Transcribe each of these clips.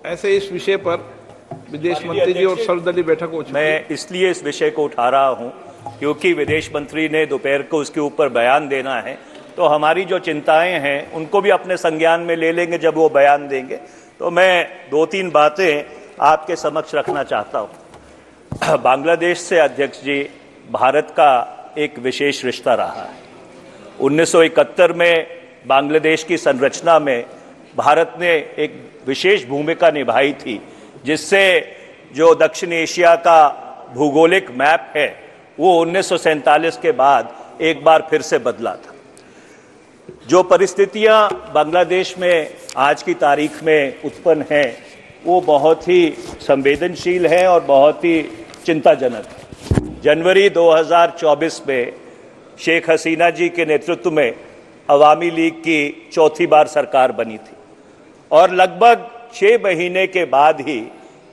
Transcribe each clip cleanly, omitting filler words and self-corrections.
ऐसे इस विषय पर विदेश मंत्री जी और सर्वदलीय बैठक हो चुकी है। मैं इसलिए इस विषय को उठा रहा हूं क्योंकि विदेश मंत्री ने दोपहर को उसके ऊपर बयान देना है, तो हमारी जो चिंताएं हैं उनको भी अपने संज्ञान में ले लेंगे जब वो बयान देंगे। तो मैं 2-3 बातें आपके समक्ष रखना चाहता हूं। बांग्लादेश से अध्यक्ष जी भारत का एक विशेष रिश्ता रहा है। 1971 में बांग्लादेश की संरचना में भारत ने एक विशेष भूमिका निभाई थी, जिससे जो दक्षिण एशिया का भूगोलिक मैप है वो 1947 के बाद एक बार फिर से बदला था। जो परिस्थितियां बांग्लादेश में आज की तारीख में उत्पन्न हैं वो बहुत ही संवेदनशील है और बहुत ही चिंताजनक है। जनवरी 2024 में शेख हसीना जी के नेतृत्व में अवामी लीग की चौथी बार सरकार बनी थी और लगभग 6 महीने के बाद ही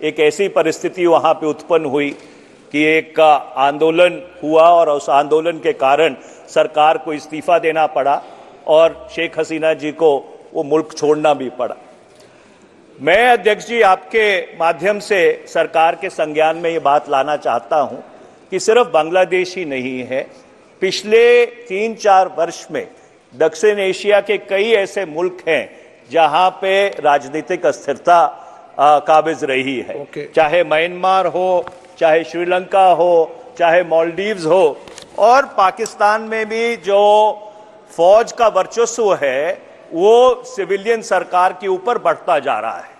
एक ऐसी परिस्थिति वहां पे उत्पन्न हुई कि एक आंदोलन हुआ और उस आंदोलन के कारण सरकार को इस्तीफा देना पड़ा और शेख हसीना जी को वो मुल्क छोड़ना भी पड़ा। मैं अध्यक्ष जी आपके माध्यम से सरकार के संज्ञान में ये बात लाना चाहता हूं कि सिर्फ बांग्लादेश ही नहीं है, पिछले 3-4 वर्ष में दक्षिण एशिया के कई ऐसे मुल्क हैं जहां पे राजनीतिक अस्थिरता काबिज रही है। चाहे म्यांमार हो, चाहे श्रीलंका हो, चाहे मालदीव्स हो, और पाकिस्तान में भी जो फौज का वर्चस्व है वो सिविलियन सरकार के ऊपर बढ़ता जा रहा है।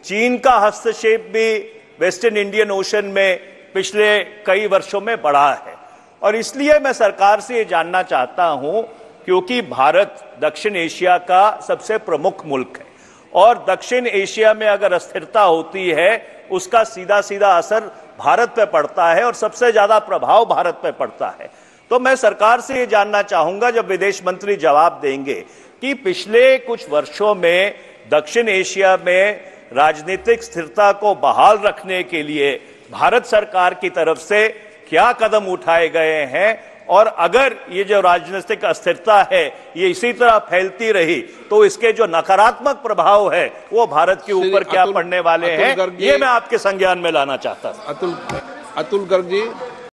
चीन का हस्तक्षेप भी वेस्टर्न इंडियन ओशन में पिछले कई वर्षों में बढ़ा है और इसलिए मैं सरकार से ये जानना चाहता हूं, क्योंकि भारत दक्षिण एशिया का सबसे प्रमुख मुल्क है और दक्षिण एशिया में अगर अस्थिरता होती है उसका सीधा सीधा असर भारत पे पड़ता है और सबसे ज्यादा प्रभाव भारत पे पड़ता है। तो मैं सरकार से ये जानना चाहूंगा, जब विदेश मंत्री जवाब देंगे, कि पिछले कुछ वर्षों में दक्षिण एशिया में राजनीतिक स्थिरता को बहाल रखने के लिए भारत सरकार की तरफ से क्या कदम उठाए गए हैं और अगर ये जो राजनीतिक अस्थिरता है ये इसी तरह फैलती रही तो इसके जो नकारात्मक प्रभाव है वो भारत के ऊपर क्या पड़ने वाले हैं, ये मैं आपके संज्ञान में लाना चाहता हूं। अतुल गर्ग जी।